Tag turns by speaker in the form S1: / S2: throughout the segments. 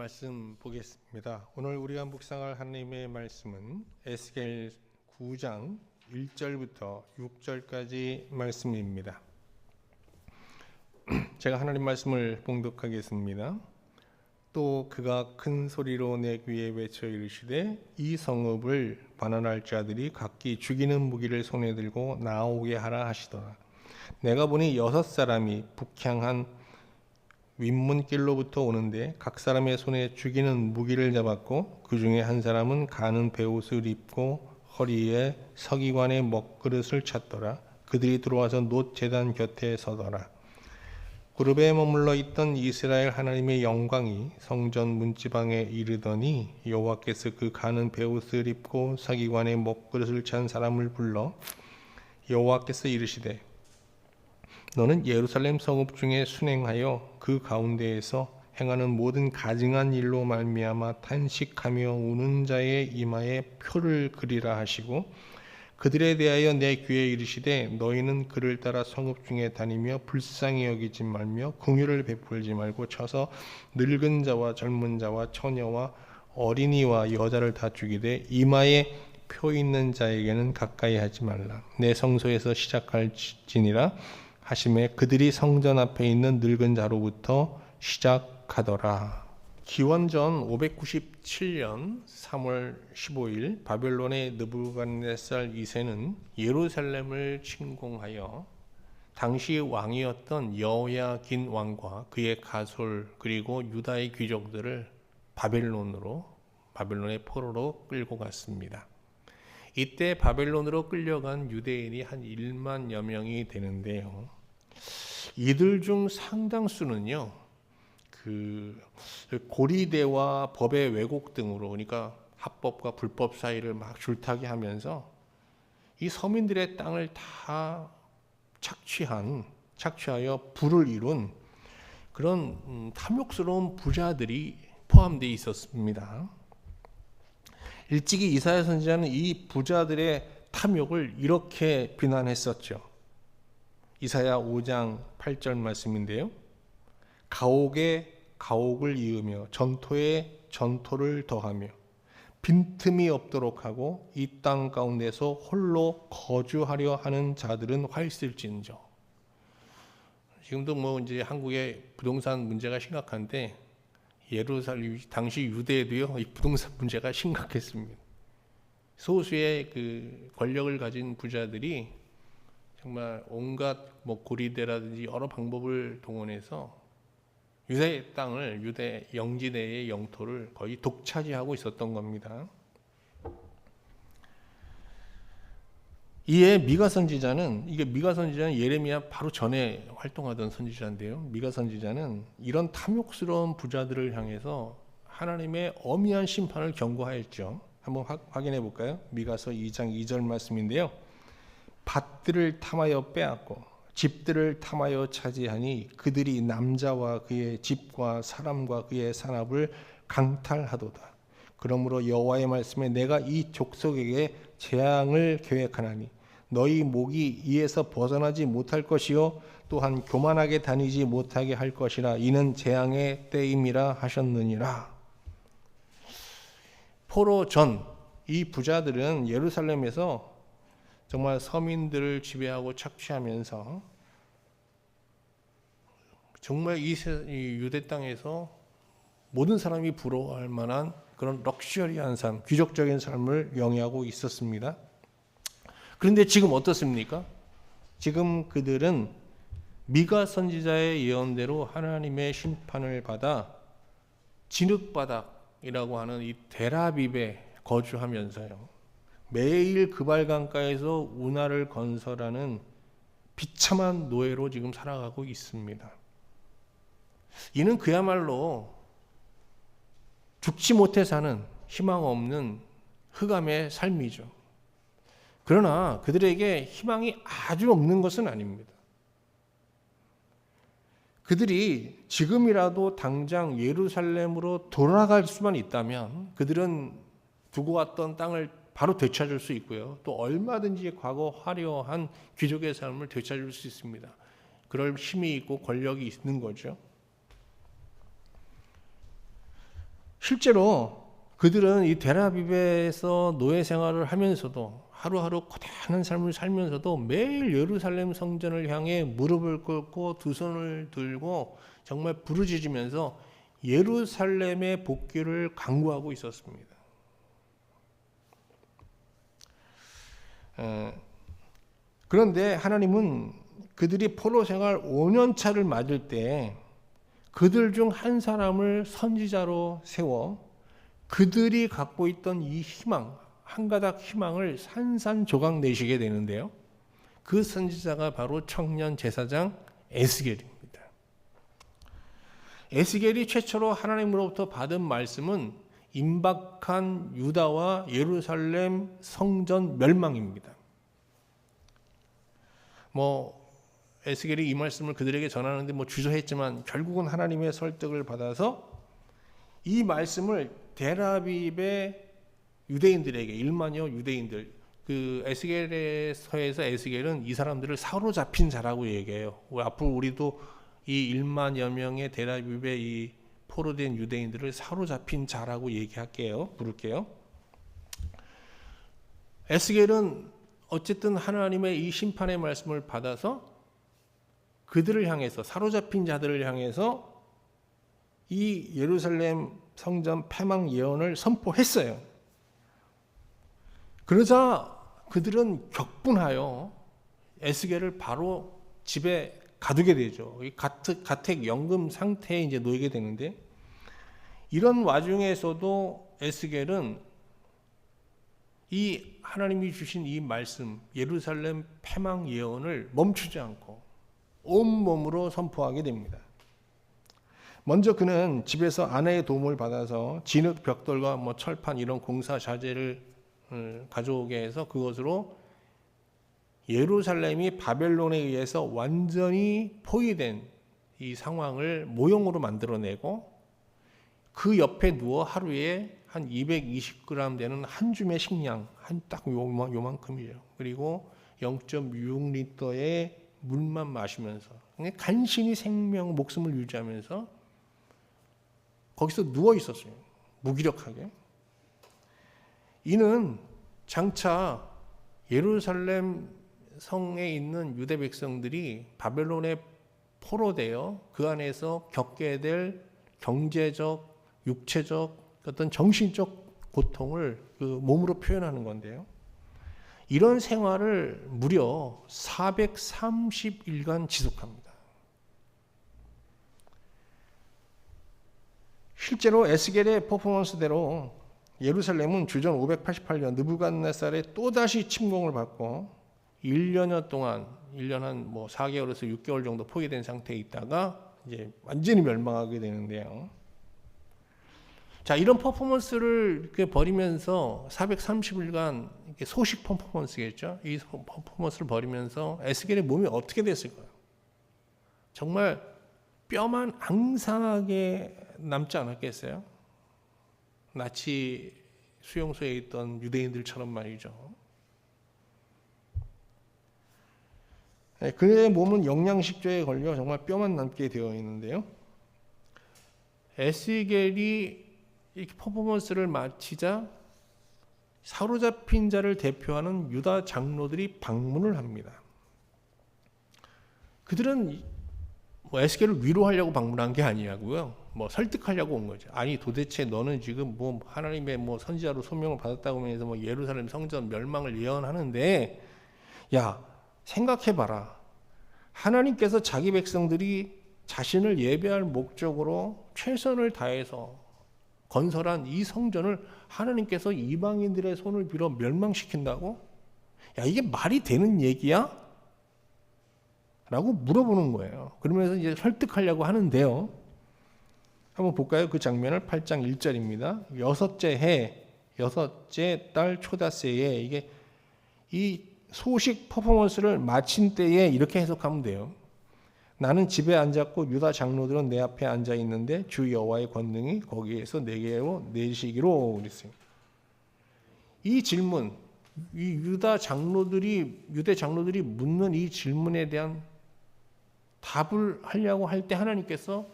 S1: 말씀 보겠습니다. 오늘 우리가 묵상할 하나님의 말씀은 에스겔 9장 1절부터 6절까지 말씀입니다. 제가 하나님 말씀을 봉독하겠습니다. 또 그가 큰 소리로 내 귀에 외쳐 이르시되 이 성읍을 반환할 자들이 각기 죽이는 무기를 손에 들고 나오게 하라 하시더라. 내가 보니 6사람이 북향한 윗문길로부터 오는데 각 사람의 손에 죽이는 무기를 잡았고 그 중에 한 사람은 가는 베옷을 입고 허리에 서기관의 먹그릇을 찼더라. 그들이 들어와서 놋 제단 곁에 서더라. 그룹에 머물러 있던 이스라엘 하나님의 영광이 성전 문지방에 이르더니 여호와께서 그 가는 베옷을 입고 서기관의 먹그릇을 찬 사람을 불러 여호와께서 이르시되 너는 예루살렘 성읍 중에 순행하여 그 가운데에서 행하는 모든 가증한 일로 말미암아 탄식하며 우는 자의 이마에 표를 그리라 하시고 그들에 대하여 내 귀에 이르시되 너희는 그를 따라 성읍 중에 다니며 불쌍히 여기지 말며 긍휼을 베풀지 말고 쳐서 늙은 자와 젊은 자와 처녀와 어린이와 여자를 다 죽이되 이마에 표 있는 자에게는 가까이 하지 말라. 내 성소에서 시작할지니라 하심에 그들이 성전 앞에 있는 늙은 자로부터 시작하더라. 기원전 597년 3월 15일 바벨론의 느부갓네살 2세는 예루살렘을 침공하여 당시 왕이었던 여호야긴 왕과 그의 가솔 그리고 유다의 귀족들을 바벨론의 포로로 끌고 갔습니다. 이때 바벨론으로 끌려간 유대인이 한 1만여 명이 되는데요. 이들 중 상당수는요, 그 고리대와 법의 왜곡 등으로, 그러니까 합법과 불법 사이를 막 줄타기 하면서 이 서민들의 땅을 다 착취하여 부를 이룬 그런 탐욕스러운 부자들이 포함되어 있었습니다. 일찍이 이사야 선지자는 이 부자들의 탐욕을 이렇게 비난했었죠. 이사야 5장 8절 말씀인데요. 가옥에 가옥을 이으며 전토에 전토를 더하며 빈틈이 없도록 하고 이 땅 가운데서 홀로 거주하려 하는 자들은 활쓸진저. 지금도 이제 한국의 부동산 문제가 심각한데 예루살렘 당시 유대에도요 이 부동산 문제가 심각했습니다. 소수의 그 권력을 가진 부자들이 정말 온갖 고리대라든지 여러 방법을 동원해서 유대 땅을 유대 영지내의 영토를 거의 독차지하고 있었던 겁니다. 이에 미가 선지자는 예레미야 바로 전에 활동하던 선지자인데요. 미가 선지자는 이런 탐욕스러운 부자들을 향해서 하나님의 엄미한 심판을 경고하였죠. 한번 확인해 볼까요? 미가서 2장 2절 말씀인데요. 밭들을 탐하여 빼앗고 집들을 탐하여 차지하니 그들이 남자와 그의 집과 사람과 그의 산업을 강탈하도다. 그러므로 여호와의 말씀에 내가 이 족속에게 재앙을 계획하나니 너희 목이 이에서 벗어나지 못할 것이요 또한 교만하게 다니지 못하게 할 것이라. 이는 재앙의 때임이라 하셨느니라. 포로 전 이 부자들은 예루살렘에서 정말 서민들을 지배하고 착취하면서 정말 이 유대 땅에서 모든 사람이 부러워할 만한 그런 럭셔리한 삶, 귀족적인 삶을 영위하고 있었습니다. 그런데 지금 어떻습니까? 지금 그들은 미가 선지자의 예언대로 하나님의 심판을 받아 진흙바닥이라고 하는 이 델아빕에 거주하면서요. 매일 그발강가에서 운하를 건설하는 비참한 노예로 지금 살아가고 있습니다. 이는 그야말로 죽지 못해 사는 희망 없는 흑암의 삶이죠. 그러나 그들에게 희망이 아주 없는 것은 아닙니다. 그들이 지금이라도 당장 예루살렘으로 돌아갈 수만 있다면 그들은 두고 왔던 땅을 바로 되찾을 수 있고요. 또 얼마든지 과거 화려한 귀족의 삶을 되찾을 수 있습니다. 그럴 힘이 있고 권력이 있는 거죠. 실제로 그들은 이 델아비브에서 노예 생활을 하면서도 하루하루 고단한 삶을 살면서도 매일 예루살렘 성전을 향해 무릎을 꿇고 두 손을 들고 정말 부르짖으면서 예루살렘의 복귀를 강구하고 있었습니다. 그런데 하나님은 그들이 포로 생활 5년 차를 맞을 때 그들 중 한 사람을 선지자로 세워 그들이 갖고 있던 이 희망, 한 가닥 희망을 산산조각 내시게 되는데요. 그 선지자가 바로 청년 제사장 에스겔입니다. 에스겔이 최초로 하나님으로부터 받은 말씀은 임박한 유다와 예루살렘 성전 멸망입니다. 에스겔이 이 말씀을 그들에게 전하는데 주저했지만 결국은 하나님의 설득을 받아서 이 말씀을 델아비브의 유대인들에게 1만여 유대인들 그 에스겔서에서 에스겔은 이 사람들을 사로잡힌 자라고 얘기해요. 앞으로 우리도 이 1만여 명의 델아비브의 이 포로된 유대인들을 사로잡힌 자라고 부를게요. 에스겔은 어쨌든 하나님의 이 심판의 말씀을 받아서 그들을 향해서 사로잡힌 자들을 향해서 이 예루살렘 성전 폐망 예언을 선포했어요. 그러자 그들은 격분하여 에스겔을 바로 집에 가두게 되죠. 가택 연금 상태에 이제 놓이게 되는데 이런 와중에서도 에스겔은 이 하나님이 주신 이 말씀 예루살렘 폐망 예언을 멈추지 않고 온몸으로 선포하게 됩니다. 먼저 그는 집에서 아내의 도움을 받아서 진흙 벽돌과 철판 이런 공사 자재를 가져오게 해서 그것으로 예루살렘이 바벨론에 의해서 완전히 포위된 이 상황을 모형으로 만들어내고 그 옆에 누워 하루에 한 220g 되는 한 줌의 식량, 딱 요만큼이에요. 그리고 0.6리터의 물만 마시면서 간신히 목숨을 유지하면서 거기서 누워 있었어요. 무기력하게. 이는 장차 예루살렘 성에 있는 유대 백성들이 바벨론에 포로되어 그 안에서 겪게 될 경제적, 육체적, 어떤 정신적 고통을 그 몸으로 표현하는 건데요. 이런 생활을 무려 430일간 지속합니다. 실제로 에스겔의 퍼포먼스대로 예루살렘은 주전 588년 느부갓네살의 또다시 침공을 받고 1년여 동안 1년 한 4개월에서 6개월 정도 포위된 상태에 있다가 이제 완전히 멸망하게 되는데요. 자, 이런 퍼포먼스를 이렇게 벌이면서 430일간 소식 퍼포먼스겠죠. 이 퍼포먼스를 벌이면서 에스겔의 몸이 어떻게 됐을까요? 정말 뼈만 앙상하게 남지 않았겠어요? 나치 수용소에 있던 유대인들처럼 말이죠. 그의 몸은 영양식조에 걸려 정말 뼈만 남게 되어 있는데요. 에스겔이 이렇게 퍼포먼스를 마치자 사로잡힌 자를 대표하는 유다 장로들이 방문을 합니다. 그들은 에스겔을 위로하려고 방문한 게 아니고요. 설득하려고 온 거죠. 아니 도대체 너는 지금 하나님의 선지자로 소명을 받았다고 하면서 예루살렘 성전 멸망을 예언하는데 야 생각해봐라. 하나님께서 자기 백성들이 자신을 예배할 목적으로 최선을 다해서 건설한 이 성전을 하나님께서 이방인들의 손을 빌어 멸망시킨다고? 야 이게 말이 되는 얘기야? 라고 물어보는 거예요. 그러면서 이제 설득하려고 하는데요. 한번 볼까요? 그 장면을 8장 1절입니다. 여섯째 해, 여섯째 달 초다새에 이게 이 소식 퍼포먼스를 마친 때에 이렇게 해석하면 돼요. 나는 집에 앉았고 유다 장로들은 내 앞에 앉아 있는데 주 여호와의 권능이 거기에서 내게로 내리시기로 그랬어요. 이 질문, 이 유대 장로들이 묻는 이 질문에 대한 답을 하려고 할 때 하나님께서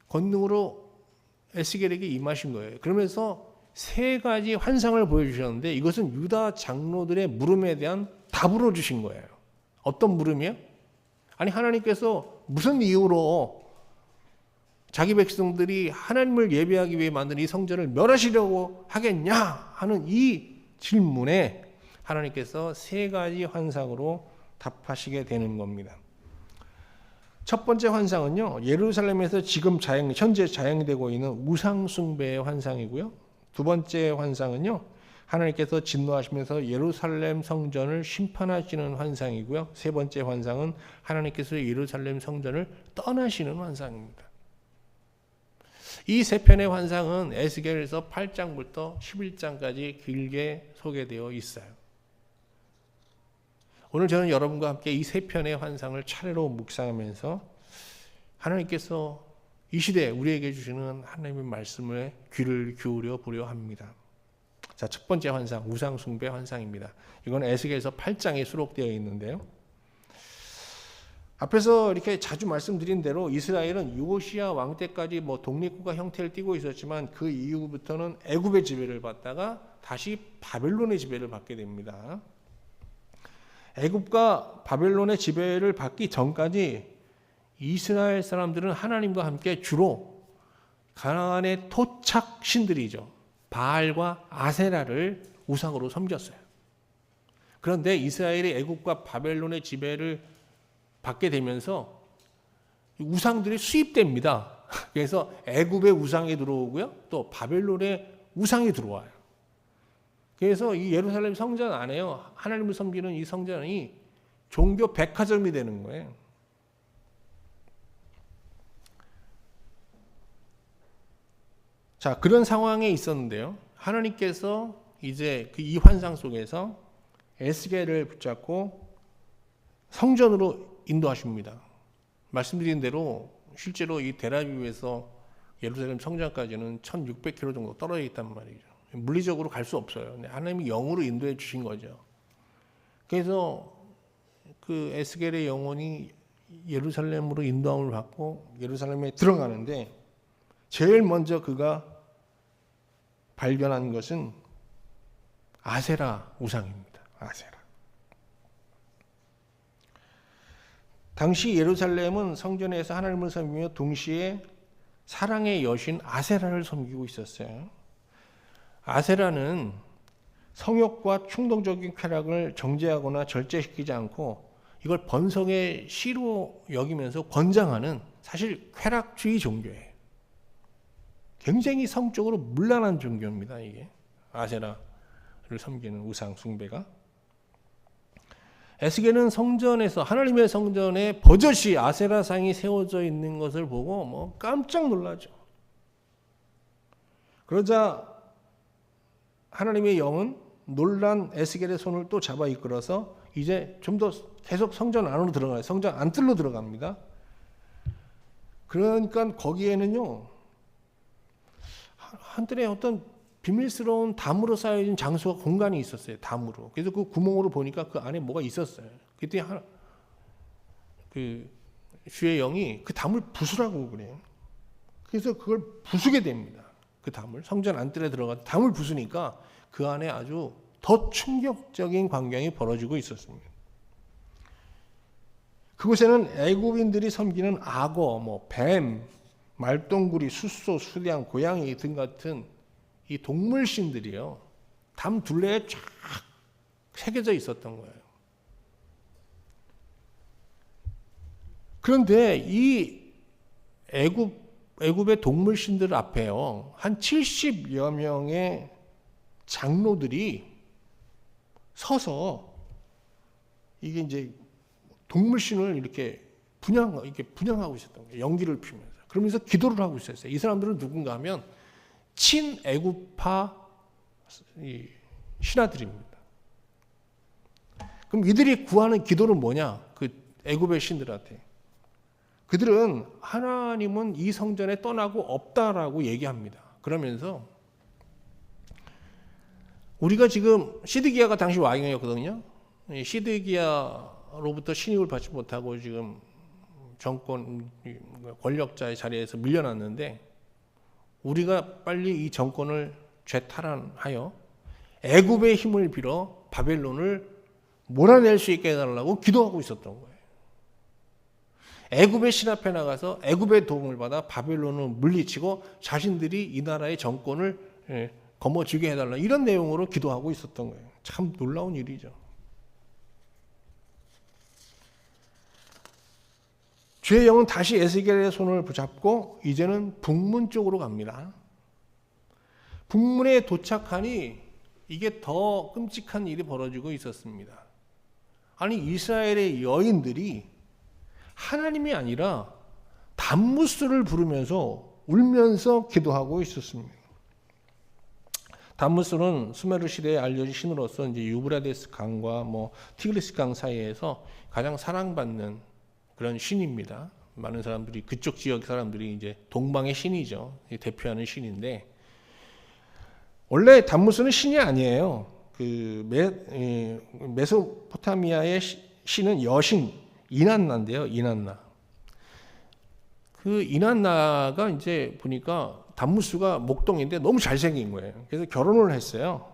S1: 권능으로 에스겔에게 임하신 거예요. 그러면서 세 가지 환상을 보여주셨는데 이것은 유다 장로들의 물음에 대한 답으로 주신 거예요. 어떤 물음이요? 아니 하나님께서 무슨 이유로 자기 백성들이 하나님을 예배하기 위해 만든 이 성전을 멸하시려고 하겠냐 하는 이 질문에 하나님께서 세 가지 환상으로 답하시게 되는 겁니다. 첫 번째 환상은요, 예루살렘에서 지금 현재 자행되고 있는 우상 숭배의 환상이고요. 두 번째 환상은요, 하나님께서 진노하시면서 예루살렘 성전을 심판하시는 환상이고요. 세 번째 환상은 하나님께서 예루살렘 성전을 떠나시는 환상입니다. 이 세 편의 환상은 에스겔에서 8장부터 11장까지 길게 소개되어 있어요. 오늘 저는 여러분과 함께 이 세 편의 환상을 차례로 묵상하면서 하나님께서 이 시대에 우리에게 주시는 하나님의 말씀에 귀를 기울여 보려 합니다. 자, 첫 번째 환상, 우상 숭배 환상입니다. 이건 에스겔에서 8장에 수록되어 있는데요. 앞에서 이렇게 자주 말씀드린 대로 이스라엘은 요시야 왕 때까지 독립국가 형태를 띠고 있었지만 그 이후부터는 애굽의 지배를 받다가 다시 바벨론의 지배를 받게 됩니다. 애굽과 바벨론의 지배를 받기 전까지 이스라엘 사람들은 하나님과 함께 주로 가나안의 토착 신들이죠. 바알과 아세라를 우상으로 섬겼어요. 그런데 이스라엘이 애굽과 바벨론의 지배를 받게 되면서 우상들이 수입됩니다. 그래서 애굽의 우상이 들어오고요. 또 바벨론의 우상이 들어와요. 그래서 이 예루살렘 성전 안에요. 하나님을 섬기는 이 성전이 종교 백화점이 되는 거예요. 자, 그런 상황에 있었는데요. 하나님께서 이제 이 환상 속에서 에스겔을 붙잡고 성전으로 인도하십니다. 말씀드린 대로 실제로 이 델아비브에서 예루살렘 성전까지는 1600km 정도 떨어져 있단 말이죠. 물리적으로 갈 수 없어요. 근데 하나님이 영으로 인도해 주신 거죠. 그래서 그 에스겔의 영혼이 예루살렘으로 인도함을 받고 예루살렘에 들어가는데 제일 먼저 그가 발견한 것은 아세라 우상입니다. 아세라. 당시 예루살렘은 성전에서 하나님을 섬기며 동시에 사랑의 여신 아세라를 섬기고 있었어요. 아세라는 성욕과 충동적인 쾌락을 정죄하거나 절제시키지 않고 이걸 번성의 시로 여기면서 권장하는 사실 쾌락주의 종교예요. 굉장히 성적으로 문란한 종교입니다. 이게 아세라를 섬기는 우상 숭배가. 에스겔은 성전에서 하나님의 성전에 버젓이 아세라상이 세워져 있는 것을 보고 깜짝 놀라죠. 그러자 하나님의 영은 놀란 에스겔의 손을 또 잡아 이끌어서 이제 좀 더 계속 성전 안으로 들어가요. 성전 안뜰로 들어갑니다. 그러니까 거기에는요, 한때에 어떤 비밀스러운 담으로 쌓여진 장소가 공간이 있었어요. 담으로. 그래서 그 구멍으로 보니까 그 안에 뭐가 있었어요. 그때 그 주의 영이 그 담을 부수라고 그래요. 그래서 그걸 부수게 됩니다. 그 담을 성전 안뜰에 들어가 담을 부수니까 그 안에 아주 더 충격적인 광경이 벌어지고 있었습니다. 그곳에는 애굽인들이 섬기는 악어, 뱀, 말똥구리, 숫소, 수량, 고양이 등 같은 이 동물신들이요, 담 둘레에 쫙 새겨져 있었던 거예요. 그런데 이 애굽의 동물신들 앞에요, 한 70여 명의 장로들이 서서 이게 이제 동물신을 이렇게 분양하고 있었던 거예요. 연기를 피우면서. 그러면서 기도를 하고 있었어요. 이 사람들은 누군가 하면 친애굽파 신하들입니다. 그럼 이들이 구하는 기도는 뭐냐? 그 애굽의 신들한테. 그들은 하나님은 이 성전에 떠나고 없다라고 얘기합니다. 그러면서 우리가 지금 시드기야가 당시 왕이었거든요. 시드기야로부터 신임을 받지 못하고 지금 정권 권력자의 자리에서 밀려났는데 우리가 빨리 이 정권을 죄탈하여 애굽의 힘을 빌어 바벨론을 몰아낼 수 있게 해달라고 기도하고 있었던 거예요. 애굽의 신 앞에 나가서 애굽의 도움을 받아 바벨론을 물리치고 자신들이 이 나라의 정권을 거머쥐게 해달라, 이런 내용으로 기도하고 있었던 거예요. 참 놀라운 일이죠. 주의 영은 다시 에스겔의 손을 붙잡고 이제는 북문 쪽으로 갑니다. 북문에 도착하니 이게 더 끔찍한 일이 벌어지고 있었습니다. 아니, 이스라엘의 여인들이 하나님이 아니라 담무스를 부르면서 울면서 기도하고 있었습니다. 담무스는 수메르 시대에 알려진 신으로서 이제 유브라데스 강과 티그리스 강 사이에서 가장 사랑받는 그런 신입니다. 많은 사람들이, 그쪽 지역 사람들이 이제 동방의 신이죠. 대표하는 신인데, 원래 담무스는 신이 아니에요. 메소포타미아의 신은 여신 이난나인데요. 이난나. 그 이난나가 이제 보니까 담무스가 목동인데 너무 잘생긴 거예요. 그래서 결혼을 했어요.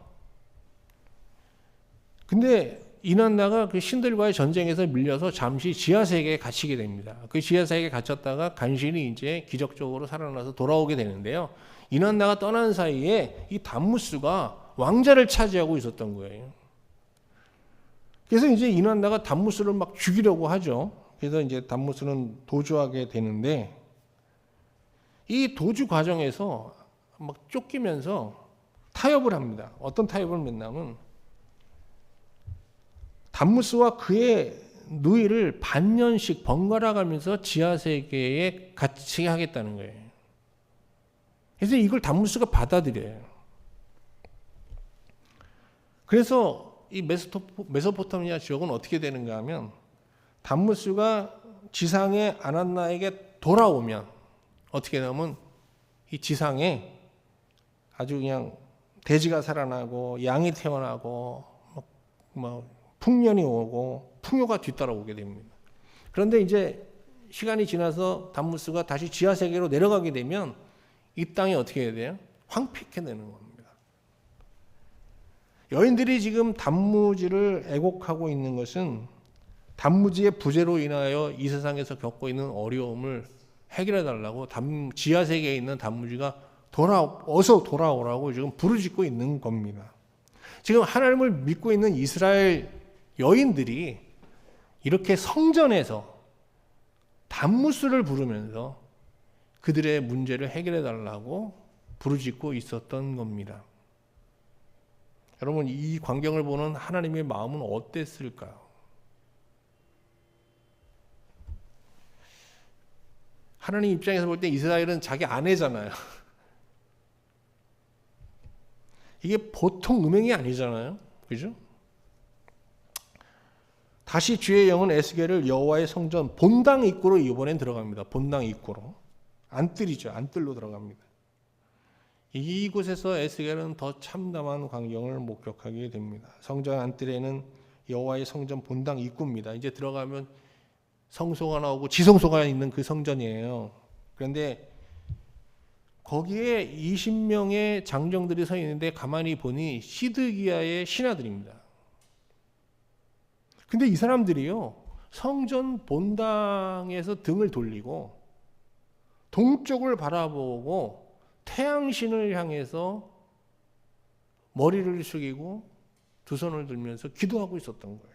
S1: 근데 이난나가 그 신들과의 전쟁에서 밀려서 잠시 지하세계에 갇히게 됩니다. 그 지하세계에 갇혔다가 간신히 이제 기적적으로 살아나서 돌아오게 되는데요. 이난나가 떠난 사이에 이 담무스가 왕자를 차지하고 있었던 거예요. 그래서 이제 이난나가 담무스를 막 죽이려고 하죠. 그래서 이제 담무스는 도주하게 되는데, 이 도주 과정에서 막 쫓기면서 타협을 합니다. 어떤 타협을 맺냐면, 담무스와 그의 누이를 반년씩 번갈아 가면서 지하세계에 같이 하겠다는 거예요. 그래서 이걸 담무스가 받아들여요. 그래서 이 메소포타미아 지역은 어떻게 되는가 하면, 담무스가 지상의 아난나에게 돌아오면 어떻게 되냐면, 이 지상에 아주 그냥 돼지가 살아나고 양이 태어나고 풍년이 오고 풍요가 뒤따라오게 됩니다. 그런데 이제 시간이 지나서 담무스가 다시 지하세계로 내려가게 되면 이 땅이 어떻게 해야 돼요? 황폐케 되는 겁니다. 여인들이 지금 단무지를 애곡하고 있는 것은 단무지의 부재로 인하여 이 세상에서 겪고 있는 어려움을 해결해 달라고 지하세계에 있는 단무지가 어서 돌아오라고 지금 부르짖고 있는 겁니다. 지금 하나님을 믿고 있는 이스라엘 여인들이 이렇게 성전에서 단무스를 부르면서 그들의 문제를 해결해 달라고 부르짖고 있었던 겁니다. 여러분, 이 광경을 보는 하나님의 마음은 어땠을까요? 하나님 입장에서 볼 때 이스라엘은 자기 아내잖아요. 이게 보통 음행이 아니잖아요. 그죠? 다시 주의 영은 에스겔을 여호와의 성전 본당 입구로 이번엔 들어갑니다. 본당 입구로. 안뜰이죠. 안뜰로 들어갑니다. 이곳에서 에스겔은 더 참담한 광경을 목격하게 됩니다. 성전 안뜰에는 여호와의 성전 본당 입구입니다. 이제 들어가면 성소가 나오고 지성소가 있는 그 성전이에요. 그런데 거기에 20명의 장정들이 서 있는데 가만히 보니 시드기야의 신하들입니다. 근데 이 사람들이요, 성전 본당에서 등을 돌리고 동쪽을 바라보고 태양신을 향해서 머리를 숙이고 두 손을 들면서 기도하고 있었던 거예요.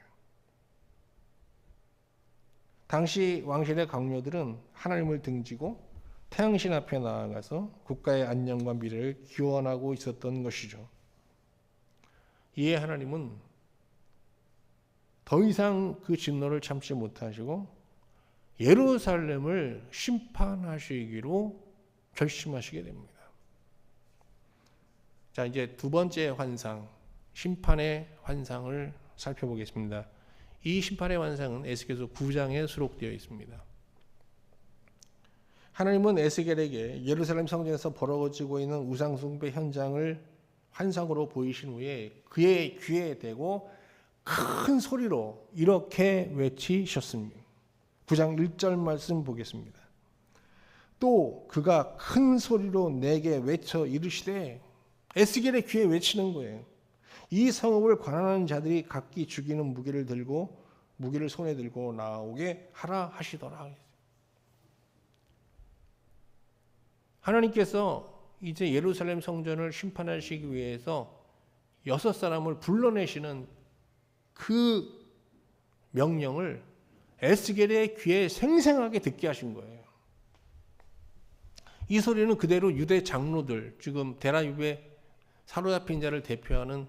S1: 당시 왕실의 강요들은 하나님을 등지고 태양신 앞에 나아가서 국가의 안녕과 미래를 기원하고 있었던 것이죠. 이에 하나님은 더 이상 그 진노를 참지 못하시고 예루살렘을 심판하시기로 결심하시게 됩니다. 자, 이제 두 번째 환상, 심판의 환상을 살펴보겠습니다. 이 심판의 환상은 에스겔서 9장에 수록되어 있습니다. 하나님은 에스겔에게 예루살렘 성전에서 벌어지고 있는 우상 숭배 현장을 환상으로 보이신 후에 그의 귀에 대고 큰 소리로 이렇게 외치셨습니다. 9장 1절 말씀 보겠습니다. 또 그가 큰 소리로 내게 외쳐 이르시되, 에스겔의 귀에 외치는 거예요. 이 성읍을 관할하는 자들이 각기 죽이는 무기를 손에 들고 나오게 하라 하시더라. 하나님께서 이제 예루살렘 성전을 심판하시기 위해서 6사람을 불러내시는 그 명령을 에스겔의 귀에 생생하게 듣게 하신 거예요. 이 소리는 그대로 유대 장로들, 지금 데라유베 사로잡힌 자를 대표하는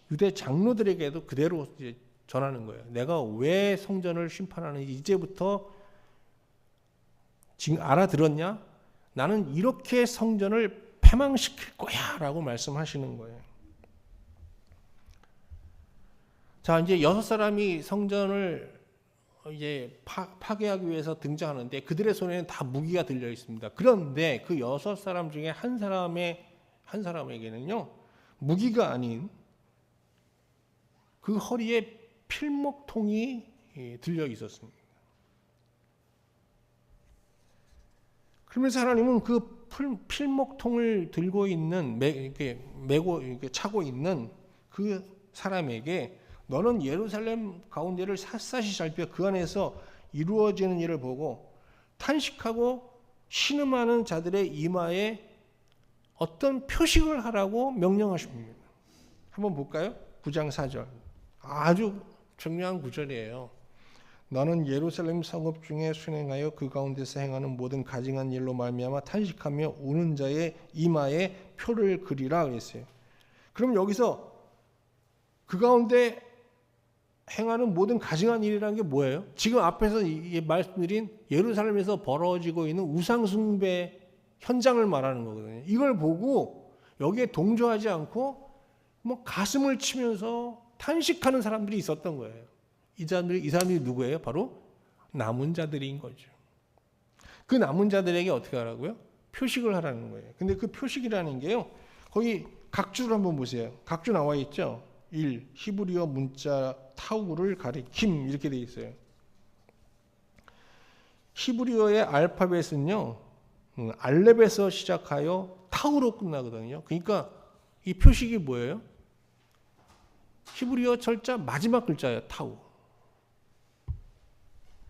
S1: 유대 장로들에게도 그대로 이제 전하는 거예요. 내가 왜 성전을 심판하는지 이제부터 지금 알아들었냐? 나는 이렇게 성전을 패망시킬 거야 라고 말씀하시는 거예요. 자, 이제 6사람이 성전을 이제 파괴하기 위해서 등장하는데 그들의 손에는 다 무기가 들려 있습니다. 그런데 그 6사람 중에 한 사람에게는요, 무기가 아닌 그 허리에 필목통이 들려 있었습니다. 그러면서 하나님은 그 필목통을 들고 있는 이렇게 차고 있는 그 사람에게 너는 예루살렘 가운데를 샅샅이 살펴 그 안에서 이루어지는 일을 보고 탄식하고 신음하는 자들의 이마에 어떤 표식을 하라고 명령하십니다. 한번 볼까요? 9장 4절. 아주 중요한 구절이에요. 너는 예루살렘 성읍 중에 순행하여 그 가운데서 행하는 모든 가증한 일로 말미암아 탄식하며 우는 자의 이마에 표를 그리라 그랬어요. 그럼 여기서 그 가운데 행하는 모든 가증한 일이라는 게 뭐예요? 지금 앞에서 말씀드린 예루살렘에서 벌어지고 있는 우상숭배 현장을 말하는 거거든요. 이걸 보고 여기에 동조하지 않고 가슴을 치면서 탄식하는 사람들이 있었던 거예요. 이 사람들이 누구예요? 바로 남은 자들인 거죠. 그 남은 자들에게 어떻게 하라고요? 표식을 하라는 거예요. 근데 그 표식이라는 게요, 거기 각주를 한번 보세요. 각주 나와 있죠? 1. 히브리어 문자 타우를 가리킴 이렇게 돼 있어요. 히브리어의 알파벳은요, 알렙에서 시작하여 타우로 끝나거든요. 그러니까 이 표식이 뭐예요? 히브리어 철자 마지막 글자예요. 타우.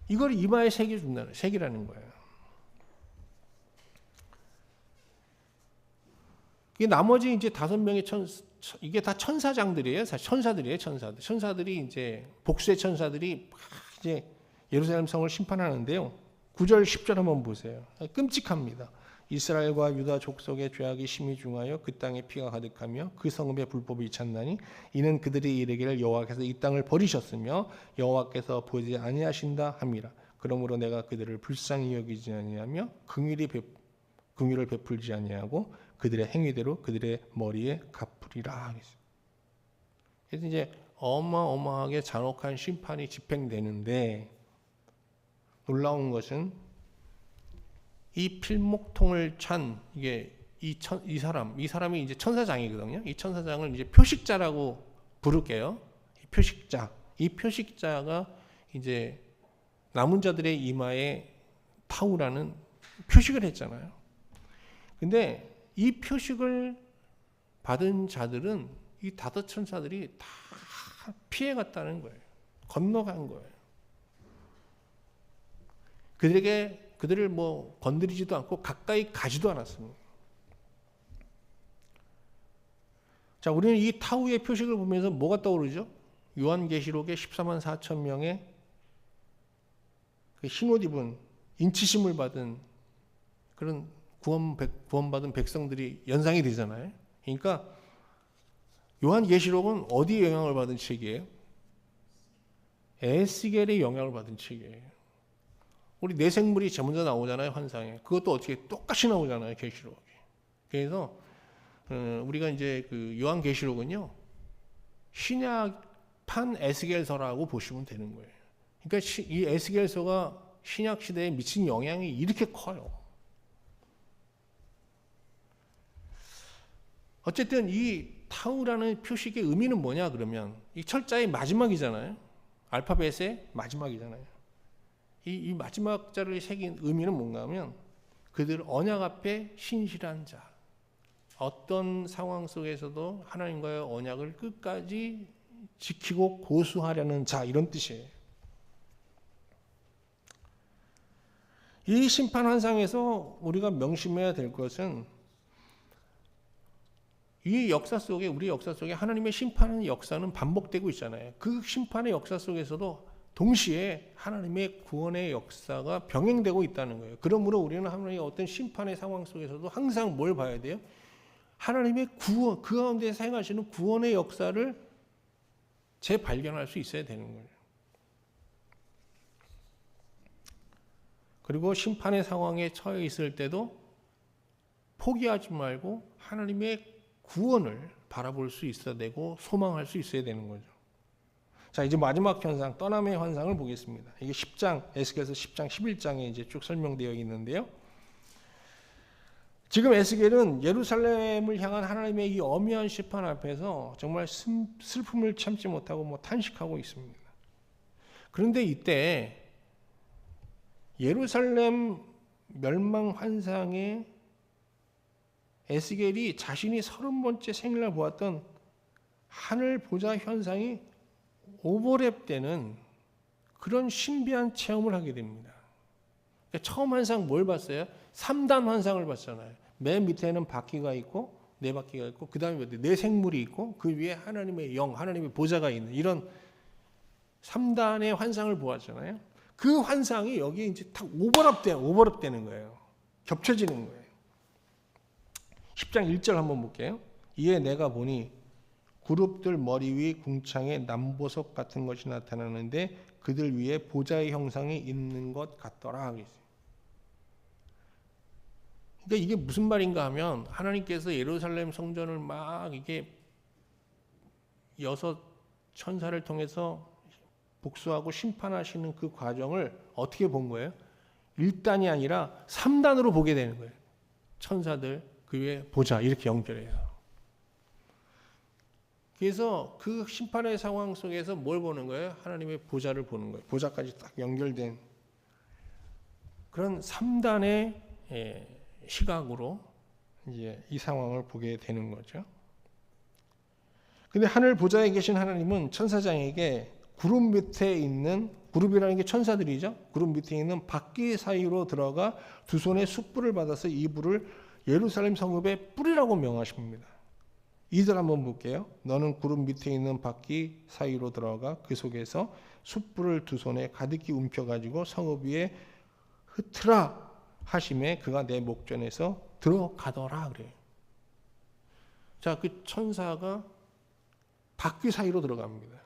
S1: 이걸 이마에 새기라는 거예요. 이게 나머지 이제 5명의 이게 다 천사장들이에요. 천사들이에요. 천사들이 이제 복수의 천사들이 이제 예루살렘 성을 심판하는데요. 9절 10절 한번 보세요. 끔찍합니다. 이스라엘과 유다 족속의 죄악이 심히 중하여 그 땅에 피가 가득하며 그 성읍의 불법이 이찼나니 이는 그들이 이르기를 여호와께서 이 땅을 버리셨으며 여호와께서 보지 아니하신다 함이라. 그러므로 내가 그들을 불쌍히 여기지 아니하며 긍휼을 베풀지 아니하고 그들의 행위대로 그들의 머리에 갚으리라. 그래서 이제 어마어마하게 잔혹한 심판이 집행되는데 놀라운 것은 이 필목통을 찬 이 사람이 이제 천사장이거든요. 이 천사장을 이제 표식자라고 부를게요. 이 표식자가 이제 남은 자들의 이마에 타우라는 표식을 했잖아요. 근데 이 표식을 받은 자들은 이 5 천사들이 다 피해갔다는 거예요. 건너간 거예요. 그들을 건드리지도 않고 가까이 가지도 않았습니다. 자, 우리는 이 타우의 표식을 보면서 뭐가 떠오르죠? 요한계시록의 14만 4천 명의 그 흰옷 입은 인치심을 받은 그런 구원받은 백성들이 연상이 되잖아요. 그러니까 요한계시록은 어디에 영향을 받은 책이에요? 에스겔의 영향을 받은 책이에요. 우리 내생물이 제일 먼저 나오잖아요, 환상에. 그것도 어떻게 똑같이 나오잖아요, 계시록에. 그래서 우리가 이제 그 요한계시록은요, 신약판 에스겔서라고 보시면 되는 거예요. 그러니까 이 에스겔서가 신약 시대에 미친 영향이 이렇게 커요. 어쨌든 이 타우라는 표식의 의미는 뭐냐 그러면 이 철자의 마지막이잖아요. 알파벳의 마지막이잖아요. 이 마지막 자를 새긴 의미는 뭔가 하면 그들 언약 앞에 신실한 자. 어떤 상황 속에서도 하나님과의 언약을 끝까지 지키고 고수하려는 자, 이런 뜻이에요. 이 심판 환상에서 우리가 명심해야 될 것은 이 역사 속에, 우리 역사 속에 하나님의 심판의 역사는 반복되고 있잖아요. 그 심판의 역사 속에서도 동시에 하나님의 구원의 역사가 병행되고 있다는 거예요. 그러므로 우리는 하나님의 어떤 심판의 상황 속에서도 항상 뭘 봐야 돼요? 하나님의 구원, 그 가운데 사용하시는 구원의 역사를 재발견할 수 있어야 되는 거예요. 그리고 심판의 상황에 처해 있을 때도 포기하지 말고 하나님의 구원을 바라볼 수 있어야 되고 소망할 수 있어야 되는 거죠. 자, 이제 마지막 현상, 떠남의 환상을 보겠습니다. 이게 10장, 에스겔서 10장, 11장에 이제 쭉 설명되어 있는데요. 지금 에스겔은 예루살렘을 향한 하나님의 이 엄연한 심판 앞에서 정말 슬픔을 참지 못하고 탄식하고 있습니다. 그런데 이때 예루살렘 멸망 환상에 에스겔이 자신이 30번째 생일날 보았던 하늘 보좌 현상이 오버랩되는 그런 신비한 체험을 하게 됩니다. 그러니까 처음 환상 뭘 봤어요? 3단 환상을 봤잖아요. 맨 밑에는 바퀴가 있고 네 바퀴가 있고 그 다음에 네 생물이 있고 그 위에 하나님의 영, 하나님의 보좌가 있는 이런 3단의 환상을 보았잖아요. 그 환상이 여기 이제 탁 오버랩되는 거예요. 겹쳐지는 거예요. 10장 1절 한번 볼게요. 이에 내가 보니 그룹들 머리 위 궁창에 남보석 같은 것이 나타나는데 그들 위에 보좌의 형상이 있는 것 같더라. 그러니까 이게 무슨 말인가 하면 하나님께서 예루살렘 성전을 막 이게 6 천사를 통해서 복수하고 심판하시는 그 과정을 어떻게 본 거예요? 1단이 아니라 3단으로 보게 되는 거예요. 천사들, 그 위에 보좌 이렇게 연결해요. 그래서 그 심판의 상황 속에서 뭘 보는 거예요? 하나님의 보좌를 보는 거예요. 보좌까지 딱 연결된 그런 3단의 시각으로 이제 이 상황을 보게 되는 거죠. 근데 하늘 보좌에 계신 하나님은 천사장에게 구름 밑에 있는, 구름이라는 게 천사들이죠. 구름 밑에 있는 바퀴 사이로 들어가 두 손에 숯불을 받아서 이 불을 예루살렘 성읍에 뿌리라고 명하십니다. 이들 한번 볼게요. 너는 구름 밑에 있는 바퀴 사이로 들어가 그 속에서 숯불을 두 손에 가득히 움켜가지고 성읍 위에 흩으라 하심에 그가 내 목전에서 들어가더라 그래요. 자, 그 천사가 바퀴 사이로 들어갑니다.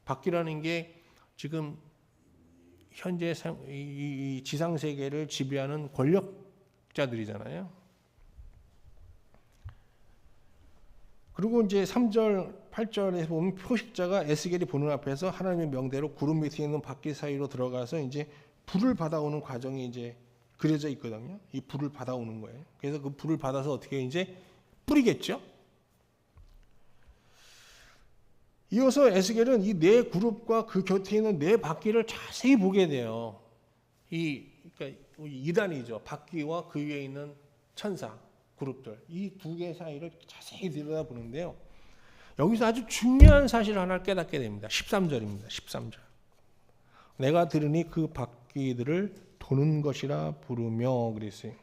S1: 바퀴라는 게 지금 현재 이 지상 세계를 지배하는 권력자들이잖아요. 그리고 이제 3절, 8절에서 보면 표식자가 에스겔이 보는 앞에서 하나님의 명대로 구름 밑에 있는 바퀴 사이로 들어가서 이제 불을 받아오는 과정이 이제 그려져 있거든요. 이 불을 받아오는 거예요. 그래서 그 불을 받아서 어떻게 이제 뿌리겠죠? 이어서 에스겔은 이 네 그룹과 그 곁에 있는 네 바퀴를 자세히 보게 돼요. 그러니까 2단이죠. 바퀴와 그 위에 있는 천사 그룹들. 이 두 개 사이를 자세히 들여다보는데요. 여기서 아주 중요한 사실 하나를 깨닫게 됩니다. 13절입니다. 13절. 내가 들으니 그 바퀴들을 도는 것이라 부르며 그랬어요.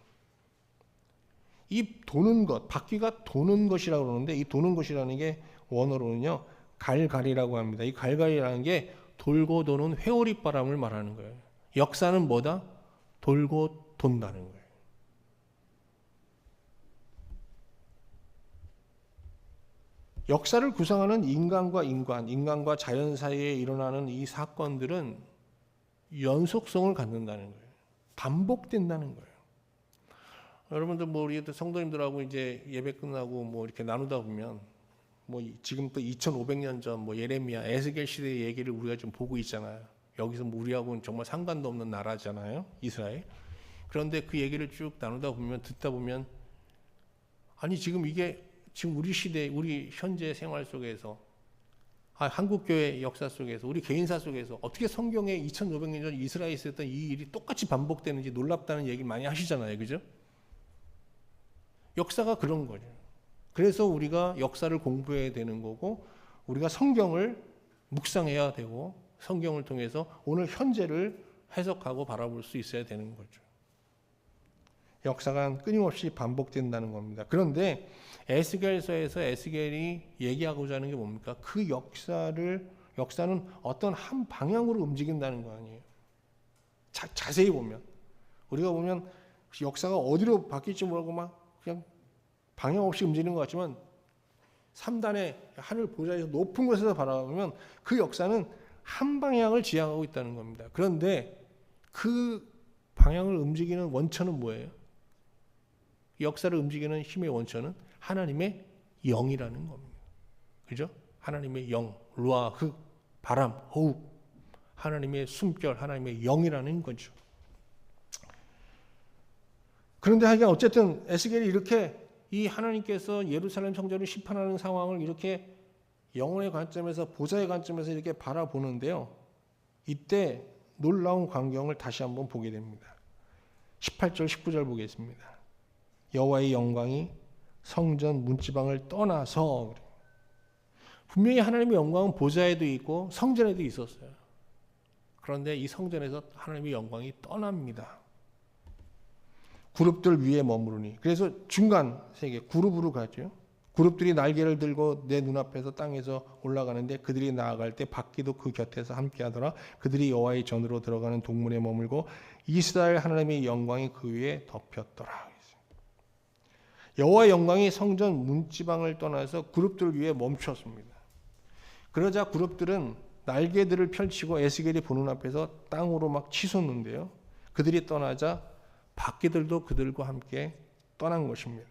S1: 이 도는 것, 바퀴가 도는 것이라고 그러는데 이 도는 것이라는 게 원어로는요. 갈갈이라고 합니다. 이 갈갈이라는 게 돌고 도는 회오리 바람을 말하는 거예요. 역사는 뭐다? 돌고 돈다는 거예요. 역사를 구성하는 인간과 자연 사이에 일어나는 이 사건들은 연속성을 갖는다는 거예요. 반복된다는 거예요. 여러분들 우리 성도님들하고 이제 예배 끝나고 이렇게 나누다 보면 지금 또 2500년 전 예레미야, 에스겔 시대의 얘기를 우리가 좀 보고 있잖아요. 여기서 우리하고는 정말 상관도 없는 나라잖아요, 이스라엘. 그런데 그 얘기를 쭉 나누다 보면 듣다 보면 아니 지금 이게 지금 우리 시대, 우리 현재 생활 속에서 한국교회 역사 속에서 우리 개인사 속에서 어떻게 성경에 2500년 전 이스라엘에 있었던 이 일이 똑같이 반복되는지 놀랍다는 얘기를 많이 하시잖아요, 그죠? 역사가 그런 거죠. 그래서 우리가 역사를 공부해야 되는 거고, 우리가 성경을 묵상해야 되고, 성경을 통해서 오늘 현재를 해석하고 바라볼 수 있어야 되는 거죠. 역사가 끊임없이 반복된다는 겁니다. 그런데 에스겔서에서 에스겔이 얘기하고자 하는 게 뭡니까? 그 역사는 어떤 한 방향으로 움직인다는 거 아니에요. 자세히 보면, 우리가 보면 역사가 어디로 바뀔지 모르고 막 그냥 방향 없이 움직이는 것 같지만 3단의 하늘 보좌에서 높은 곳에서 바라보면 그 역사는 한 방향을 지향하고 있다는 겁니다. 그런데 그 방향을 움직이는 원천은 뭐예요? 역사를 움직이는 힘의 원천은 하나님의 영이라는 겁니다. 그죠? 하나님의 영, 루아, 흑, 바람, 호흡, 하나님의 숨결, 하나님의 영이라는 거죠. 그런데 하여간 어쨌든 에스겔이 이렇게 이 하나님께서 예루살렘 성전을 심판하는 상황을 이렇게 영혼의 관점에서, 보좌의 관점에서 이렇게 바라보는데요. 이때 놀라운 광경을 다시 한번 보게 됩니다. 18절, 19절 보겠습니다. 여호와의 영광이 성전 문지방을 떠나서, 분명히 하나님의 영광은 보좌에도 있고 성전에도 있었어요. 그런데 이 성전에서 하나님의 영광이 떠납니다. 그룹들 위에 머무르니. 그래서 중간 세계 그룹으로 가죠. 그룹들이 날개를 들고 내 눈앞에서 땅에서 올라가는데 그들이 나아갈 때 바퀴도 그 곁에서 함께하더라. 그들이 여호와의 전으로 들어가는 동문에 머물고 이스라엘 하나님의 영광이 그 위에 덮였더라. 여호와의 영광이 성전 문지방을 떠나서 그룹들 위에 멈췄습니다. 그러자 그룹들은 날개들을 펼치고 에스겔이 보는 앞에서 땅으로 막 치솟는데요. 그들이 떠나자 바퀴들도 그들과 함께 떠난 것입니다.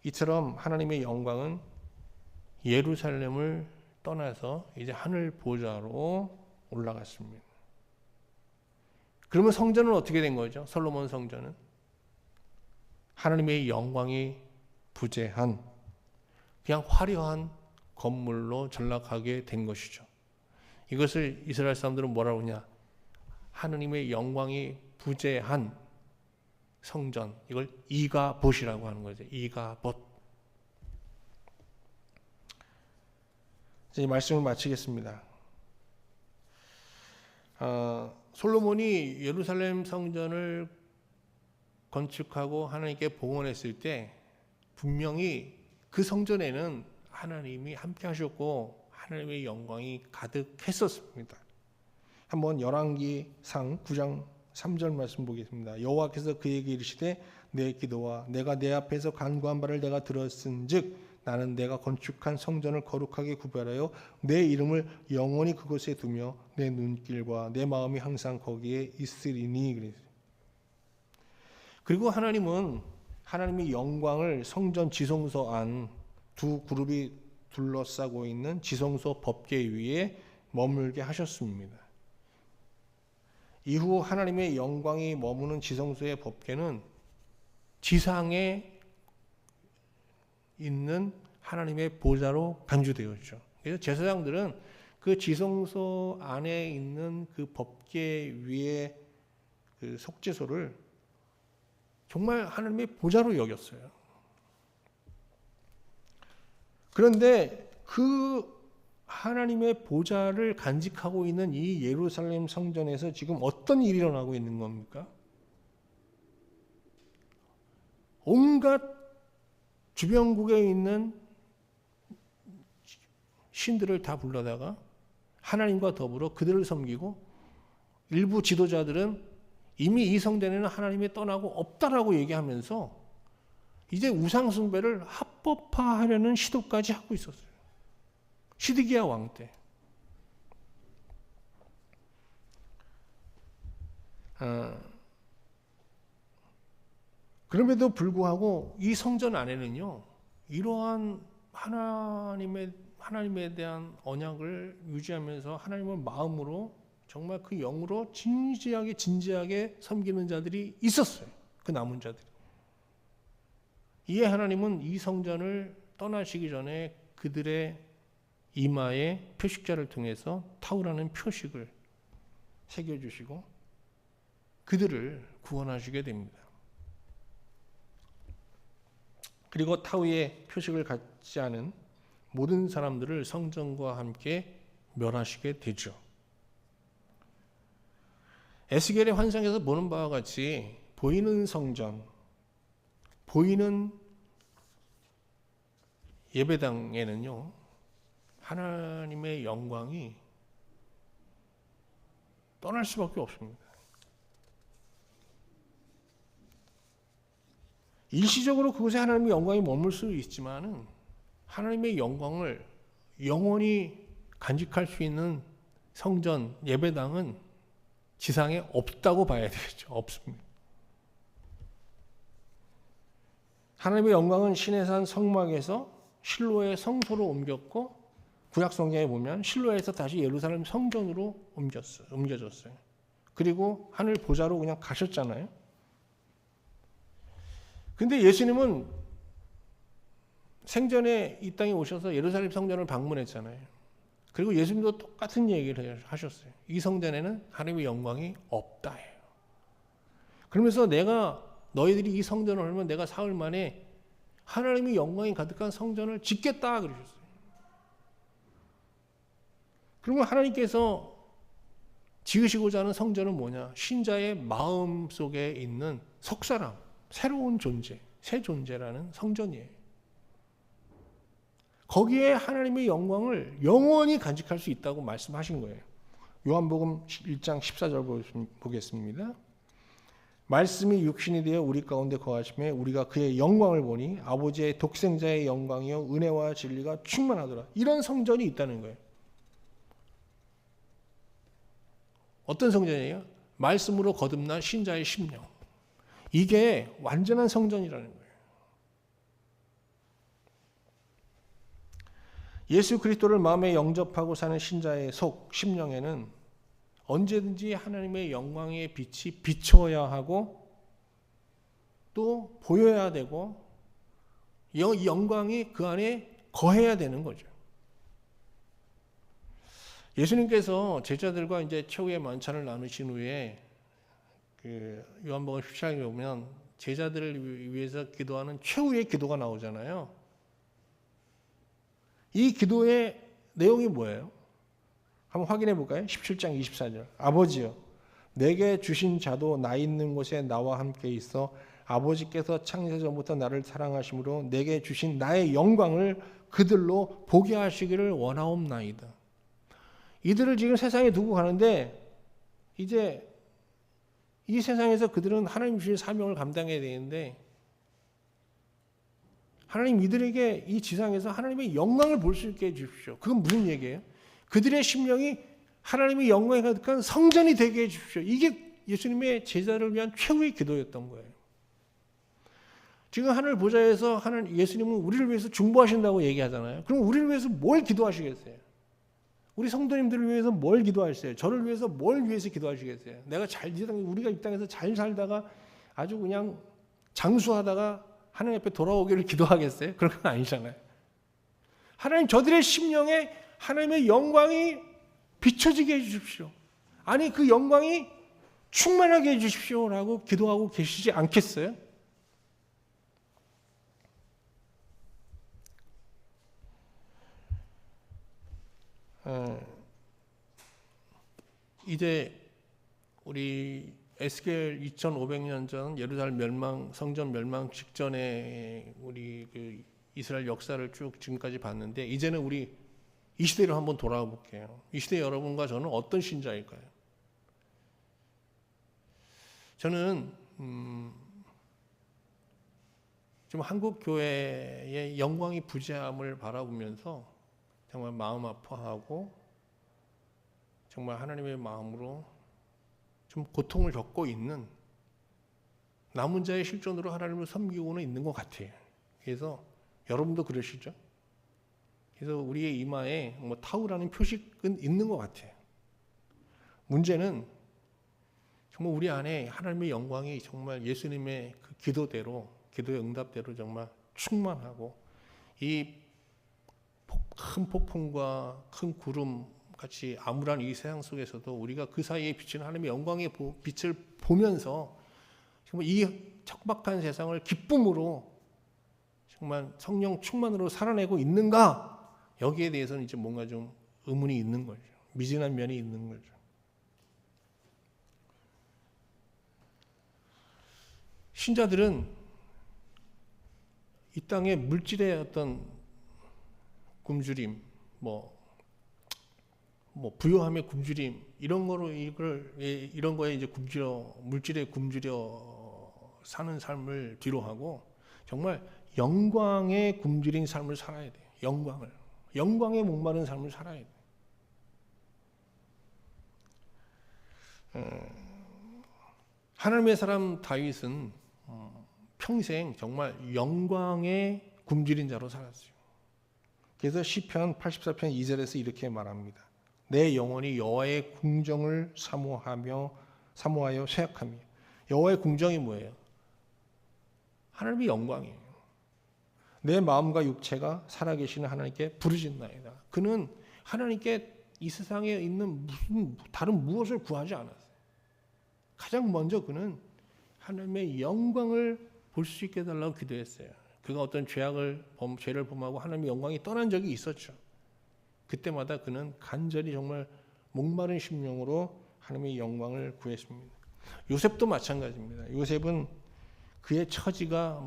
S1: 이처럼 하나님의 영광은 예루살렘을 떠나서 이제 하늘 보좌로 올라갔습니다. 그러면 성전은 어떻게 된 거죠? 솔로몬 성전은 하나님의 영광이 부재한 그냥 화려한 건물로 전락하게 된 것이죠. 이것을 이스라엘 사람들은 뭐라고 하냐? 하나님의 영광이 부재한 성전, 이걸 이가봇이라고 하는 거죠. 이가봇. 이제 말씀을 마치겠습니다. 솔로몬이 예루살렘 성전을 건축하고 하나님께 봉헌했을 때 분명히 그 성전에는 하나님이 함께 하셨고 하나님의 영광이 가득했었습니다. 한번 열왕기상 9장 3절 말씀 보겠습니다. 여호와께서 그에게 이르시되 내 기도와 내가 내 앞에서 간구한 바를 내가 들었은즉 나는 내가 건축한 성전을 거룩하게 구별하여 내 이름을 영원히 그곳에 두며 내 눈길과 내 마음이 항상 거기에 있으리니. 그랬어요. 그리고 하나님은 하나님의 영광을 성전 지성소 안 두 그룹이 둘러싸고 있는 지성소 법궤 위에 머물게 하셨습니다. 이후 하나님의 영광이 머무는 지성소의 법궤는 지상에 있는 하나님의 보좌로 간주되었죠. 그래서 제사장들은 그 지성소 안에 있는 그 법궤 위에 그 속죄소를 정말 하나님의 보좌로 여겼어요. 그런데 그 하나님의 보좌를 간직하고 있는 이 예루살렘 성전에서 지금 어떤 일이 일어나고 있는 겁니까? 온갖 주변국에 있는 신들을 다 불러다가 하나님과 더불어 그들을 섬기고, 일부 지도자들은 이미 이 성전에는 하나님이 떠나고 없다라고 얘기하면서 이제 우상 숭배를 합법화하려는 시도까지 하고 있었어요. 시드기야 왕 때. 그럼에도 불구하고 이 성전 안에는요, 이러한 하나님에 대한 언약을 유지하면서 하나님을 마음으로 정말 그 영으로 진지하게 섬기는 자들이 있었어요. 그 남은 자들이. 이에 하나님은 이 성전을 떠나시기 전에 그들의 이마에 표식자를 통해서 타우라는 표식을 새겨주시고 그들을 구원하시게 됩니다. 그리고 타우의 표식을 갖지 않은 모든 사람들을 성전과 함께 멸하시게 되죠. 에스겔의 환상에서 보는 바와 같이 보이는 성전, 보이는 예배당에는요, 하나님의 영광이 떠날 수밖에 없습니다. 일시적으로 그곳에 하나님의 영광이 머물 수 있지만은 하나님의 영광을 영원히 간직할 수 있는 성전, 예배당은 지상에 없다고 봐야 되겠죠. 없습니다. 하나님의 영광은 시내산 성막에서 실로의 성소로 옮겼고, 구약 성경에 보면 실로에서 다시 예루살렘 성전으로 옮겨졌어요. 그리고 하늘 보좌로 그냥 가셨잖아요. 근데 예수님은 생전에 이 땅에 오셔서 예루살렘 성전을 방문했잖아요. 그리고 예수님도 똑같은 얘기를 하셨어요. 이 성전에는 하나님의 영광이 없다예요. 그러면서 내가 너희들이 이 성전을 하면 내가 사흘 만에 하나님의 영광이 가득한 성전을 짓겠다 그러셨어요. 그러면 하나님께서 지으시고자 하는 성전은 뭐냐? 신자의 마음 속에 있는 속사람, 새로운 존재, 새 존재라는 성전이에요. 거기에 하나님의 영광을 영원히 간직할 수 있다고 말씀하신 거예요. 요한복음 1장 14절 보겠습니다. 말씀이 육신이 되어 우리 가운데 거하심에 우리가 그의 영광을 보니 아버지의 독생자의 영광이요 은혜와 진리가 충만하더라. 이런 성전이 있다는 거예요. 어떤 성전이에요? 말씀으로 거듭난 신자의 심령. 이게 완전한 성전이라는 거예요. 예수 그리스도를 마음에 영접하고 사는 신자의 속, 심령에는 언제든지 하나님의 영광의 빛이 비춰야 하고 또 보여야 되고 이 영광이 그 안에 거해야 되는 거죠. 예수님께서 제자들과 이제 최후의 만찬을 나누신 후에 그 요한복음 14장에 보면 제자들을 위해서 기도하는 최후의 기도가 나오잖아요. 이 기도의 내용이 뭐예요? 한번 확인해 볼까요? 17장 24절. 아버지여, 내게 주신 자도 나 있는 곳에 나와 함께 있어 아버지께서 창세 전부터 나를 사랑하심으로 내게 주신 나의 영광을 그들로 보게 하시기를 원하옵나이다. 이들을 지금 세상에 두고 가는데 이제 이 세상에서 그들은 하나님 주신 사명을 감당해야 되는데 하나님 이들에게 이 지상에서 하나님의 영광을 볼 수 있게 해주십시오. 그건 무슨 얘기예요? 그들의 심령이 하나님의 영광에 가득한 성전이 되게 해주십시오. 이게 예수님의 제자를 위한 최후의 기도였던 거예요. 지금 하늘 보좌에서 예수님은 우리를 위해서 중보하신다고 얘기하잖아요. 그럼 우리를 위해서 뭘 기도하시겠어요? 우리 성도님들을 위해서 뭘 기도하셨어요? 저를 위해서 뭘 위해서 기도하시겠어요? 우리가 이 땅에서 잘 살다가 아주 그냥 장수하다가 하나님 앞에 돌아오기를 기도하겠어요? 그런 건 아니잖아요. 하나님 저들의 심령에 하나님의 영광이 비춰지게 해주십시오. 아니 그 영광이 충만하게 해주십시오라고 기도하고 계시지 않겠어요? 이제 우리 에스겔 2500년 전 예루살렘 성전 멸망 직전에 우리 그 이스라엘 역사를 쭉 지금까지 봤는데 이제는 우리 이 시대로 한번 돌아와 볼게요. 이 시대 여러분과 저는 어떤 신자일까요? 저는 좀 한국 교회의 영광이 부재함을 바라보면서 정말 마음 아파하고 정말 하나님의 마음으로 좀 고통을 겪고 있는 남은 자의 실존으로 하나님을 섬기고는 있는 것 같아요. 그래서 여러분도 그러시죠? 그래서 우리의 이마에 뭐 타우라는 표식은 있는 것 같아요. 문제는 정말 우리 안에 하나님의 영광이 정말 예수님의 그 기도대로, 기도의 응답대로 정말 충만하고 이 큰 폭풍과 큰 구름 같이 암울한 이 세상 속에서도 우리가 그 사이에 비치는 하나님의 영광의 빛을 보면서 정말 이 척박한 세상을 기쁨으로
S2: 정말 성령 충만으로 살아내고 있는가? 여기에 대해서는 이제 뭔가 좀 의문이 있는 거죠. 미진한 면이 있는 거죠. 신자들은 이 땅의 물질의 어떤 굶주림, 뭐 부요함의 굶주림 이런 거에 이제 물질에 굶주려 사는 삶을 뒤로 하고 정말 영광에 굶주린 삶을 살아야 돼요. 영광에 목마른 삶을 살아야 돼요. 하나님의 사람 다윗은 평생 정말 영광에 굶주린 자로 살았어요. 그래서 시편 84편 2절에서 이렇게 말합니다. 내 영혼이 여호와의 궁정을 사모하여 쇠약하며. 여호와의 궁정이 뭐예요? 하나님의 영광이에요. 내 마음과 육체가 살아계시는 하나님께 부르짖나이다. 그는 하나님께 이 세상에 있는 무슨 다른 무엇을 구하지 않았어요. 가장 먼저 그는 하나님의 영광을 볼 수 있게 해달라고 기도했어요. 그가 어떤 죄를 범하고 하나님의 영광이 떠난 적이 있었죠. 그때마다 그는 간절히 정말 목마른 심령으로 하나님의 영광을 구했습니다. 요셉도 마찬가지입니다. 요셉은 그의 처지가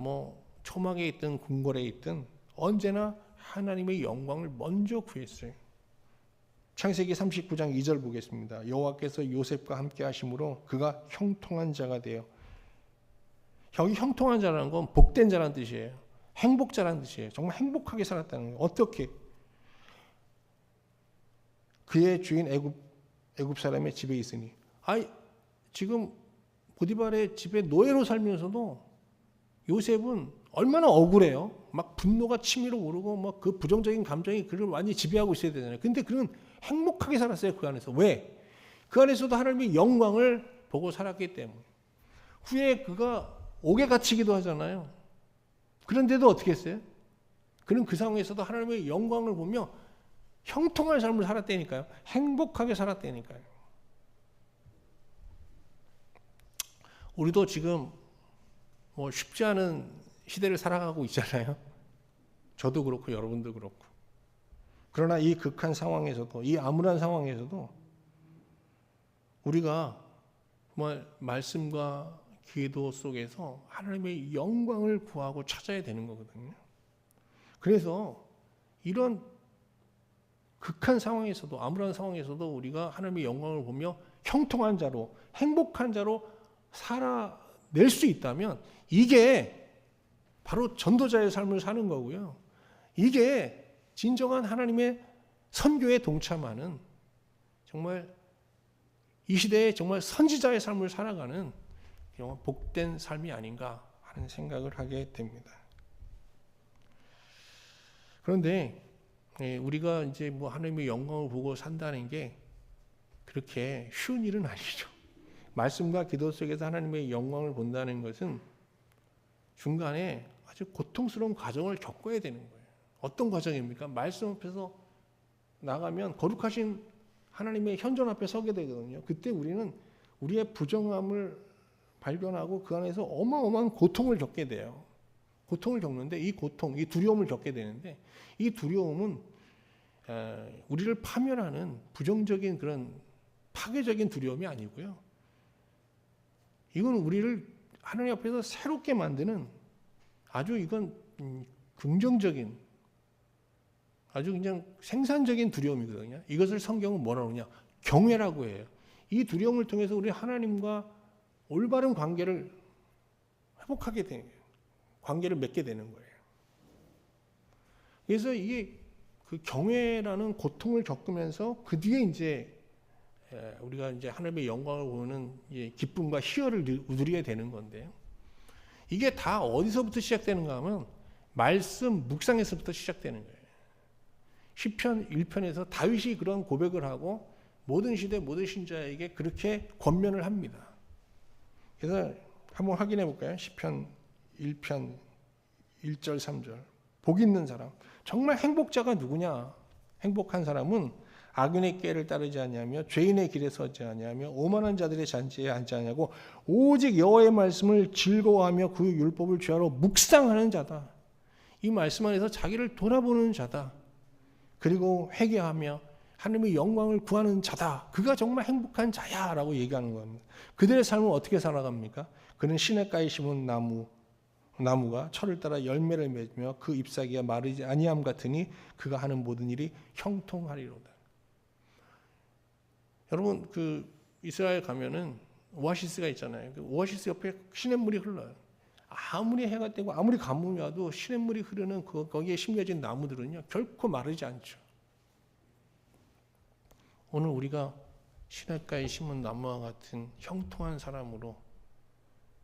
S2: 초막에 있든 궁궐에 있든 언제나 하나님의 영광을 먼저 구했어요. 창세기 39장 2절 보겠습니다. 여호와께서 요셉과 함께 하심으로 그가 형통한 자가 되어. 여기 형통한 자라는 건 복된 자라는 뜻이에요. 행복자라는 뜻이에요. 정말 행복하게 살았다는 거예요. 어떻게? 그의 주인 애굽 사람의 집에 있으니. 지금 보디발의 집에 노예로 살면서도 요셉은 얼마나 억울해요. 막 분노가 치밀어 오르고 막 그 부정적인 감정이 그를 완전히 지배하고 있어야 되잖아요. 근데 그는 행복하게 살았어요. 그 안에서. 왜? 그 안에서도 하나님의 영광을 보고 살았기 때문에. 후에 그가 옥에 갇히기도 하잖아요. 그런데도 어떻게 했어요? 그는 그 상황에서도 하나님의 영광을 보며 형통한 삶을 살았다니까요. 행복하게 살았다니까요. 우리도 지금 쉽지 않은 시대를 살아가고 있잖아요. 저도 그렇고 여러분도 그렇고. 그러나 이 극한 상황에서도, 이 암울한 상황에서도 우리가 정말 말씀과 기도 속에서 하나님의 영광을 구하고 찾아야 되는 거거든요. 그래서 이런 극한 상황에서도, 암울한 상황에서도 우리가 하나님의 영광을 보며 형통한 자로, 행복한 자로 살아낼 수 있다면 이게 바로 전도자의 삶을 사는 거고요. 이게 진정한 하나님의 선교에 동참하는 정말 이 시대에 정말 선지자의 삶을 살아가는 복된 삶이 아닌가 하는 생각을 하게 됩니다. 그런데 우리가 이제 하나님의 영광을 보고 산다는 게 그렇게 쉬운 일은 아니죠. 말씀과 기도 속에서 하나님의 영광을 본다는 것은 중간에 아주 고통스러운 과정을 겪어야 되는 거예요. 어떤 과정입니까? 말씀 앞에서 나가면 거룩하신 하나님의 현존 앞에 서게 되거든요. 그때 우리는 우리의 부정함을 발견하고 그 안에서 어마어마한 고통을 겪게 돼요. 고통을 겪는데 이 고통, 이 두려움을 겪게 되는데 이 두려움은 우리를 파멸하는 부정적인 그런 파괴적인 두려움이 아니고요. 이건 우리를 하나님 앞에서 새롭게 만드는 아주 이건 긍정적인 아주 그냥 생산적인 두려움이거든요. 이것을 성경은 뭐라고 하냐? 경외라고 해요. 이 두려움을 통해서 우리 하나님과 올바른 관계를 회복하게 되는 거예요. 관계를 맺게 되는 거예요. 그래서 이게 그 경외라는 고통을 겪으면서 그 뒤에 이제 우리가 이제 하나님의 영광을 보는 기쁨과 희열을 누리게 되는 건데요. 이게 다 어디서부터 시작되는가 하면 말씀 묵상에서부터 시작되는 거예요. 시편 1편에서 다윗이 그런 고백을 하고 모든 시대 모든 신자에게 그렇게 권면을 합니다. 그래서 한번 확인해 볼까요? 시편 1편 1절 3절. 복 있는 사람. 정말 행복자가 누구냐? 행복한 사람은 악인의 꾀를 따르지 아니하며 죄인의 길에 서지 아니하며 오만한 자들의 잔치에 앉지 아니하고 오직 여호와의 말씀을 즐거워하며 그 율법을 죄하러 묵상하는 자다. 이 말씀 안에서 자기를 돌아보는 자다. 그리고 회개하며 하나님의 영광을 구하는 자다. 그가 정말 행복한 자야라고 얘기하는 겁니다. 그들의 삶은 어떻게 살아갑니까? 그는 시냇가에 심은 나무가 철을 따라 열매를 맺으며 그 잎사귀가 마르지 아니함 같으니 그가 하는 모든 일이 형통하리로다. 여러분 그 이스라엘 가면은 오아시스가 있잖아요. 그 오아시스 옆에 시냇물이 흘러요. 아무리 해가 뜨고 아무리 가뭄이 와도 시냇물이 흐르는 거기에 심겨진 나무들은요 결코 마르지 않죠. 오늘 우리가 시냇가에 심은 나무와 같은 형통한 사람으로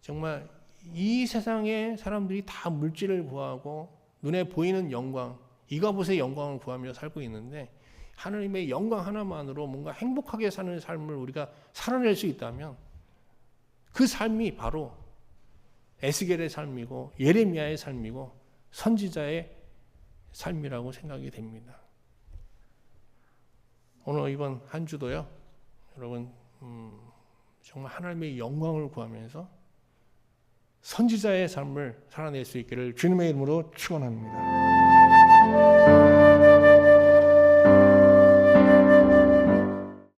S2: 정말 이 세상의 사람들이 다 물질을 구하고 눈에 보이는 영광, 이가봇의 영광을 구하며 살고 있는데 하나님의 영광 하나만으로 뭔가 행복하게 사는 삶을 우리가 살아낼 수 있다면 그 삶이 바로 에스겔의 삶이고 예레미야의 삶이고 선지자의 삶이라고 생각이 됩니다. 오늘 이번 한 주도요, 여러분 정말 하나님의 영광을 구하면서 선지자의 삶을 살아낼 수 있기를 주님의 이름으로 축원합니다.